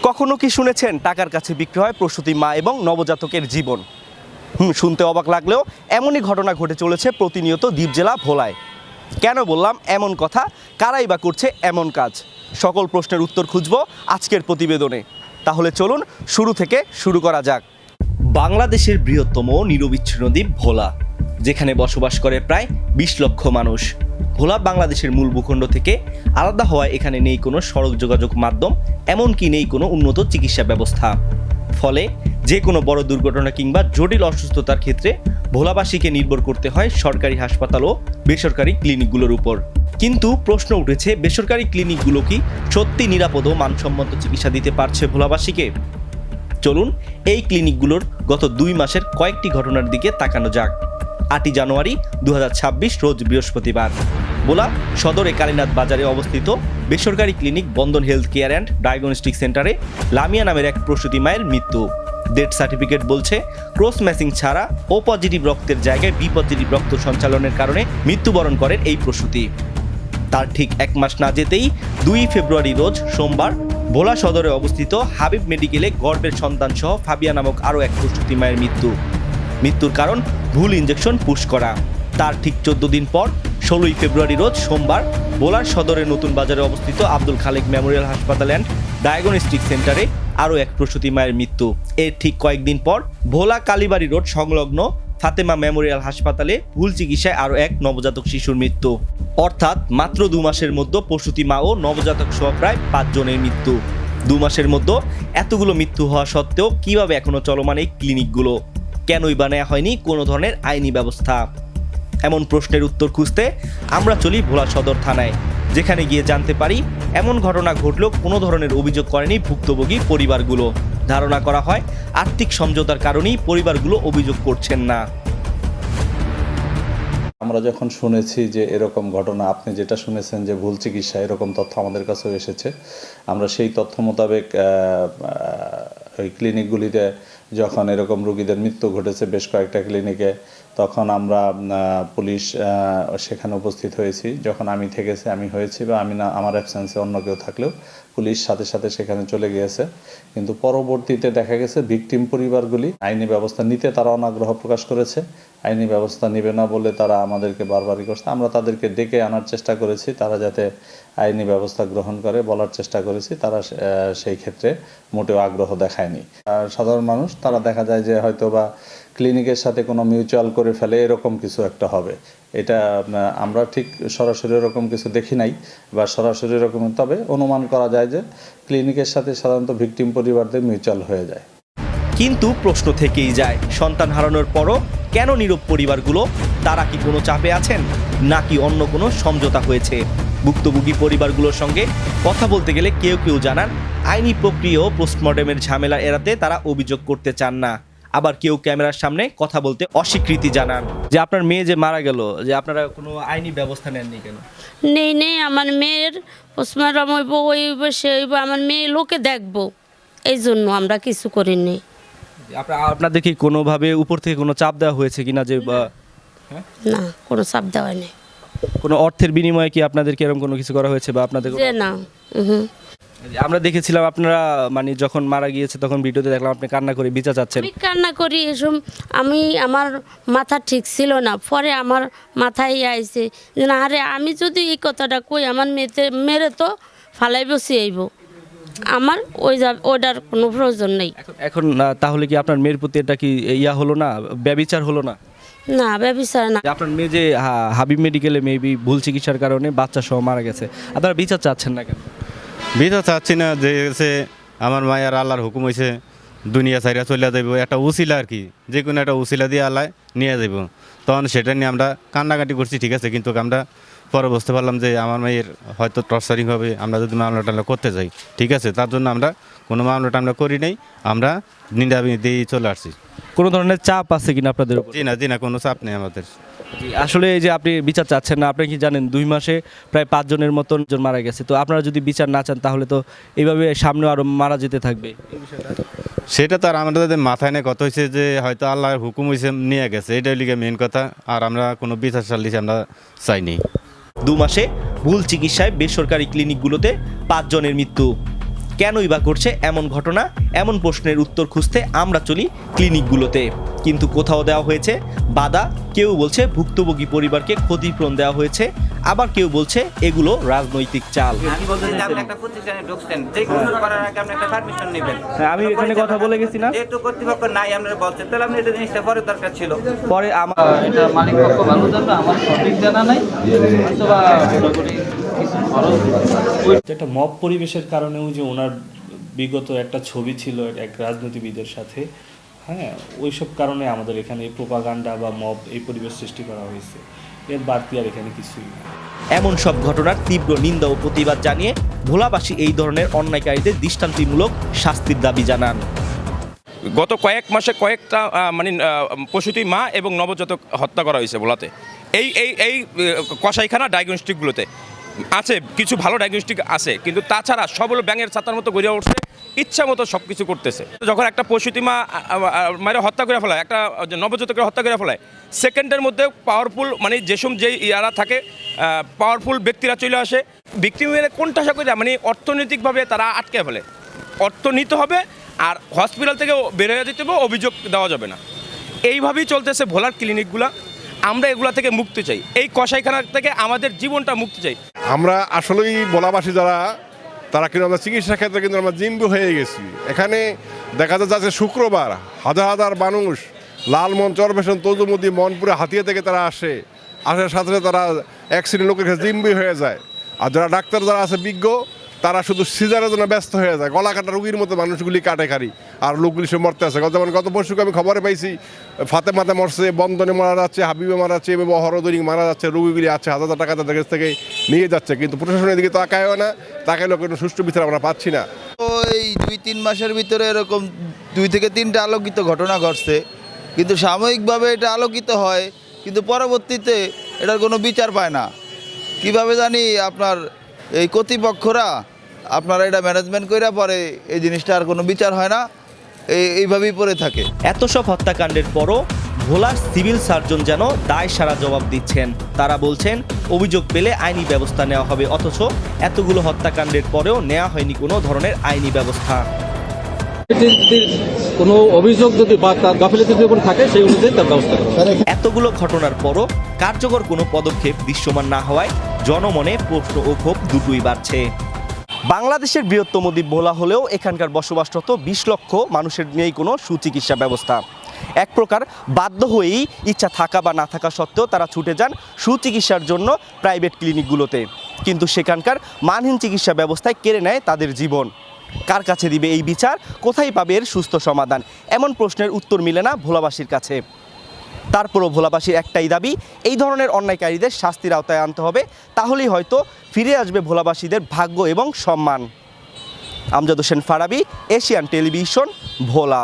কখনো কি শুনেছেন টাকার কাছে বিক্রি হয় প্রসূতি মা এবং নবজাতকের জীবন? শুনতে অবাক লাগলেও এমনই ঘটনা ঘটে চলেছে প্রতিনিয়ত দ্বীপ জেলা ভোলায়। কেন বললাম এমন কথা, কারাই বা করছে এমন কাজ? সকল প্রশ্নের উত্তর খুঁজব আজকের প্রতিবেদনে। তাহলে চলুন শুরু থেকে শুরু করা যাক। বাংলাদেশের বৃহত্তম নিরবিচ্ছিন্ন দ্বীপ ভোলা, যেখানে বসবাস করে প্রায় 20 লক্ষ মানুষ। ভোলা বাংলাদেশের মূল ভূখণ্ড থেকে আলাদা হওয়ায় এখানে নেই কোনো সড়ক যোগাযোগ মাধ্যম, এমনকি নেই কোনো উন্নত চিকিৎসা ব্যবস্থা। ফলে যে কোনো বড় দুর্ঘটনা কিংবা জটিল অসুস্থতার ক্ষেত্রে ভোলাবাসীকে নির্ভর করতে হয় সরকারি হাসপাতাল ও বেসরকারি ক্লিনিকগুলোর উপর। কিন্তু প্রশ্ন উঠেছে, বেসরকারি ক্লিনিকগুলো কি সত্যি নিরাপদ ও মানসম্মত চিকিৎসা দিতে পারছে ভোলাবাসীকে? চলুন এই ক্লিনিকগুলোর গত 2 মাসের কয়েকটি ঘটনার দিকে তাকানো যাক। 8 জানুয়ারি 2026 রোজ বৃহস্পতিবার ভোলা সদরে কালীনাথ বাজারে অবস্থিত বেসরকারি clinic Bandhan health care and diagnostic সেন্টারে লামিয়া নামের এক প্রসূতি মায়ের মৃত্যু। ডেথ সার্টিফিকেট বলছে ক্রস ম্যাচিং ছাড়া ও পজিটিভ রক্তের জায়গায় বি পজিটিভ রক্ত সঞ্চালনের কারণে মৃত্যুবরণ করেন এই প্রসূতি। তার ঠিক 1 মাস না যেতেই 2 ফেব্রুয়ারি রোজ সোমবার ভোলা সদরে অবস্থিত হাবিব মেডিকেলে গর্ভের সন্তান সহ ফাবিয়া নামক আরও এক প্রসূতি মায়ের মৃত্যুর কারণ ভুল ইনজেকশন পুশ করা। তার ঠিক 14 দিন পর 16 ফেব্রুয়ারি রোজ সোমবার ভোলার সদরের নতুন বাজারে অবস্থিত আব্দুল খালেক মেমোরিয়াল হাসপাতাল অ্যান্ড ডায়াগনস্টিক সেন্টারে আরও এক প্রসূতি মায়ের মৃত্যু। এর ঠিক কয়েকদিন পর ভোলা কালীবাড়ি রোড সংলগ্ন ফাতেমা মেমোরিয়াল হাসপাতালে ভুল চিকিৎসায় আরও এক নবজাতক শিশুর মৃত্যু। অর্থাৎ মাত্র 2 মাসের মধ্যে প্রসূতি মা ও নবজাতক সহ প্রায় 5 জনের মৃত্যু। 2 মাসের মধ্যে এতগুলো মৃত্যু হওয়া সত্ত্বেও কিভাবে এখনো চলমান এই ক্লিনিকগুলো? কেনই বা নেওয়া হয়নি কোনো ধরনের আইনি ব্যবস্থা? এমন প্রশ্নের উত্তর খুঁজতে আমরা চলি ভোলা সদর থানায়, যেখানে গিয়ে জানতে পারি এমন ঘটনা ঘটলেও কোনো ধরনের অভিযোগ করেনি ভুক্তভোগী পরিবারগুলো। ধারণা করা হয় আর্থিক সমঝোতার কারণেই পরিবারগুলো অভিযোগ করছেন না। আমরা যখন শুনেছি যে এরকম ঘটনা, আপনি যেটা শুনেছেন যে ভুল চিকিৎসা, এরকম তথ্য আমাদের কাছেও এসেছে। আমরা সেই তথ্য মোতাবেক ওই ক্লিনিকগুলিতে যখন এরকম রোগীদের মৃত্যু ঘটেছে বেশ কয়েকটা ক্লিনিকে, তখন আমরা পুলিশ সেখানে উপস্থিত হয়েছি। যখন আমি থেকেছি, আমি হয়েছি বা আমি না, আমার অ্যাবসেন্সে অন্য কেউ থাকলেও পুলিশ সাথে সাথে সেখানে চলে গিয়েছে। কিন্তু পরবর্তীতে দেখা গেছে ভিকটিম পরিবারগুলি আইনি ব্যবস্থা নিতে তারা অনাগ্রহ প্রকাশ করেছে। আইনি ব্যবস্থা নেবে না বলে তারা আমাদেরকে বারবারই করছে। আমরা তাদেরকে ডেকে আনার চেষ্টা করেছি, তারা যাতে আইনি ব্যবস্থা গ্রহণ করে বলার চেষ্টা করেছি। তারা সেই ক্ষেত্রে মোটেও আগ্রহ দেখায়নি। আর সাধারণ মানুষ তারা দেখা যায় যে হয়তো বা ক্লিনিকের সাথে কোনো মিউচুয়াল করে ফেলে, এরকম কিছু একটা হবে। এটা আমরা ঠিক সরাসরি এরকম কিছু দেখি নাই বা সরাসরি এরকম, তবে অনুমান করা যায় যে ক্লিনিকের সাথে সাধারণত ভিকটিম পরিবারদের মিউচুয়াল হয়ে যায়। কিন্তু প্রশ্ন থেকেই যায়, সন্তান হারানোর পরও কেন নীরব পরিবারগুলো? তারা কি কোনো চাপে আছেন, নাকি অন্য কোনো সমঝোতা হয়েছে? ভুক্তভোগী পরিবারগুলোর সঙ্গে কথা বলতে গেলে কেউ কেউ জানান আইনি প্রক্রিয়া ও পোস্টমর্টেমের ঝামেলা এড়াতে তারা অভিযোগ করতে চান না। আবার কেউ ক্যামেরার সামনে কথা বলতে অস্বীকৃতি জানান। যে আপনার মেয়ে যে মারা গেল, যে আপনারা কোনো আইনি ব্যবস্থা নেননি কেন? নেই আমার মেয়ের পোস্টমর্টম হইব, ওই সে হইব, আমার মেয়ে লোকে দেখবো, এই জন্য আমরা কিছু করিনি। আপনাদের কি কোনোভাবে উপর থেকে কোনো চাপ দেওয়া হয়েছে কিনা যে না, কোনো চাপ দেওয়া নেই। কোনো অর্থের বিনিময়ে কি আপনাদেরকে এরকম কোনো কিছু করা হয়েছে বা আপনাদের? যে না, আমরা দেখেছিলাম আপনারা মানে যখন মারা গিয়েছে তখন ভিডিওতে দেখলাম আপনি কান্না করে বিচার চাচ্ছেন। আমি কান্না করি এসব, আমার মাথা ঠিক ছিল না। পরে আমার মাথায় আইছে যে না, আরে আমি যদি এই কথাটা কই আমার মেরে তো ফালাই বসে আইব, আমার ওইটার কোনো প্রয়োজন নেই। এখন তাহলে কি আপনার মেয়ের প্রতি এটা কি হলো না, ব্যভিচার হলো না? না, ব্যবচার না। আপনার মেয়ে যে হাবিব মেডিকেলে মেবি ভুল চিকিৎসার কারণে বাচ্চা সহ মারা গেছে, আপনারা বিচার চাচ্ছেন না কেন? বিচার চাচ্ছি না, যে আমার মায়ের আল্লাহর হুকুম হয়েছে দুনিয়া ছাইরা চলে যাইব, একটা উসিলা আর কি, যে কোনো একটা উসিলা দিয়ে আল্লাহ নিয়ে যাইব। তখন সেটা নিয়ে আমরা কান্নাকাটি করছি, ঠিক আছে। কিন্তু আমরা পরে বুঝতে পারলাম যে আমার মেয়ের হয়তো টর্চারিং হবে আমরা যদি মামলা টামলা করতে যাই, ঠিক আছে। তার জন্য আমরা কোনো মামলা টামলা করি নাই, আমরা নিন্দাবিনি দিয়েই চলে আসছি। কোনো ধরনের চাপ আছে কিনা আপনাদের উপর? জি না, কোনো চাপ নেই আমাদের। আসলে এই যে আপনি বিচার চাচ্ছেন না, আপনি কি জানেন 2 মাসে প্রায় 5 জনের মতন জন মারা গেছে। তো আপনারা যদি বিচার না চান তাহলে তো এইভাবে সামনে আরো মারা যেতে থাকবে। সেটা তো আর আমাদের মাথায় নিয়ে কথা হয়েছে যে হয়তো আল্লাহর হুকুম হয়েছে নিয়ে গেছে, এটাই লিগে মেন কথা। আর আমরা কোনো বিচার সালিশ আমরা চাইনি। 2 মাসে ভুল চিকিৎসায় বেসরকারি ক্লিনিকগুলোতে 5 জনের মৃত্যু। কেনই বা ঘটছে এমন ঘটনা? এমন প্রশ্নের উত্তর খুঁজতে আমরা চলি ক্লিনিকগুলোতে, কিন্তু কোথাও দেওয়া হয়েছে বাধা। কেউ বলছে ভুক্তভোগী পরিবারকে ক্ষতিপূরণ দেওয়া হয়েছে, আবার কেউ বলছে এগুলো রাজনৈতিক চাল। আমি বলছি যে আপনি একটা প্রতিষ্ঠানে ঢুকছেন, যে কিছু করার আগে আপনি একটা পারমিশন নেবেন। হ্যাঁ, আমি এখানে কথা বলে গেছি না, যেহেতু কর্তৃপক্ষ নাই আপনারা বলছেন, তাহলে আপনি এটা জিনিসটা পরে দরকার ছিল। পরে আমার এটা মালিক পক্ষ ভালো জানবে, আমার সঠিক জানা নাই, অথবা মোটামুটি কিছু খরচ একটা মব পরিবেশের কারণেও যে ওনার বিগত একটা ছবি ছিল এক রাজনীতিবিদের সাথে, হ্যাঁ, ওইসব কারণে আমাদের এখানে প্রোপাগান্ডা বা মব এই পরিবেশ সৃষ্টি করা হয়েছে। এর বাড়তি আর এখানে কিছুই না। এমন সব ঘটনার তীব্র নিন্দা ও প্রতিবাদ জানিয়ে ভোলাবাসী এই ধরনের অন্যায়কারীদের দৃষ্টান্তমূলক শাস্তির দাবি জানান। গত কয়েক মাসে কয়েকটা প্রসূতি মা এবং নবজাতক হত্যা করা হয়েছে ভোলাতে। এই এই এই কসাইখানা ডায়াগনস্টিকগুলোতে আছে কিছু ভালো ডায়াগনস্টিক আছে, কিন্তু তাছাড়া সবগুলো ব্যাঙের ছাতার মতো গড়িয়ে উঠছে, ইচ্ছা মতো সব কিছু করতেছে। যখন একটা প্রসূতি মা মায়ের হত্যা করে ফেলায়, একটা নবজাতকের হত্যা করে ফেলায়, সেকেন্ডের মধ্যে পাওয়ারফুল যেসব যে ইয়ারা থাকে পাওয়ারফুল ব্যক্তিরা চলে আসে, ভিক্টিমের কোনটা আশা করে অর্থনৈতিকভাবে তারা আটকে ফেলে। অর্থ নিতে হবে আর হসপিটাল থেকে বের হয়ে যেতে হবে, অভিযোগ দেওয়া যাবে না। এইভাবেই চলতেছে ভোলার ক্লিনিকগুলো। আমরা এগুলা থেকে মুক্তি চাই, এই কসাইখানা থেকে আমাদের জীবনটা মুক্তি চাই। আমরা আসলেই ভোলাবাসী যারা, তারা কিন্তু আমরা চিকিৎসা ক্ষেত্রে কিন্তু আমরা জিম্বু হয়ে গেছি। এখানে দেখা যাচ্ছে শুক্রবার হাজার হাজার মানুষ লালমন, চরবেশন, তজুমুদি, মনপুরে, হাতিয়া থেকে তারা আসার সাথে সাথে তারা এক শ্রেণীর লোকের কাছে জিম্বি হয়ে যায়। আর যারা ডাক্তার যারা আছে বিজ্ঞ, তারা শুধু সিজারের জন্য ব্যস্ত হয়ে যায়, গলা কাটা রুগীর মতো মানুষগুলি কাটে খারি, আর লোকগুলি সে মরতে আছে। যেমন গত পরশুকে আমি খবরে পাইছি ফাতেমাতে মরছে, বন্ধনে মারা যাচ্ছে, হাবিবে মারা যাচ্ছে, এবং হরদরিং মারা যাচ্ছে, রুগীগুলি আছে হাজার হাজার টাকা তাদের কাছ থেকে নিয়ে যাচ্ছে, কিন্তু প্রশাসনের দিকে তাকায়ও না, তাকাইলেও কোনো সুষ্ঠু বিচার আমরা পাচ্ছি না। ওই 2-3 মাসের ভিতরে এরকম 2 থেকে 3টা আলোকিত ঘটনা ঘটছে, কিন্তু সাময়িকভাবে এটা আলোকিত হয়, কিন্তু পরবর্তীতে এটার কোনো বিচার পায় না। কিভাবে জানি আপনার এই কর্তৃপক্ষরা আপনারা এটা ম্যানেজমেন্ট করে পরে এই জিনিসটা আর কোনো বিচার হয় না, এইভাবেই পড়ে থাকে। এত সব হত্যাকাণ্ডের পরও ভোলার সিভিল সার্জন যেন দায় সারা জবাব দিচ্ছেন। তারা বলছেন অভিযোগ পেলে আইনি ব্যবস্থা নেওয়া হবে, অথচ এতগুলো হত্যাকাণ্ডের পরেও নেওয়া হয়নি কোনো ধরনের আইনি ব্যবস্থা। কোনো অভিযোগ যদি বা গাফিলতি যদি কোনো থাকে সেই অনুযায়ী তার ব্যবস্থা করা হবে। এতগুলো ঘটনার পরও কার্যকর কোনো পদক্ষেপ দৃশ্যমান না হওয়ায় জনমনে প্রশ্ন ও ক্ষোভ দুটোই বাড়ছে। বাংলাদেশের বৃহত্তম দ্বীপ ভোলা হলেও এখানকার বসবাসরত 20 লক্ষ মানুষের নেই কোনো সুচিকিৎসা ব্যবস্থা। এক প্রকার বাধ্য হয়েই, ইচ্ছা থাকা বা না থাকা সত্ত্বেও তারা ছুটে যান সুচিকিৎসার জন্য প্রাইভেট ক্লিনিকগুলোতে, কিন্তু সেখানকার মানহীন চিকিৎসা ব্যবস্থায় কেড়ে নেয় তাদের জীবন। কার কাছে দিবে এই বিচার? কোথায় পাবে এর সুস্থ সমাধান? এমন প্রশ্নের উত্তর মিলে না ভোলাবাসীর কাছে। তারপরও ভোলাবাসীর একটাই দাবি, এই ধরনের অন্যায়কারীদের শাস্তির আওতায় আনতে হবে, তাহলেই হয়তো ফিরে আসবে ভোলাবাসীদের ভাগ্য এবং সম্মান। আমজাদ হোসেন ফারাবী, এশিয়ান টেলিভিশন, ভোলা।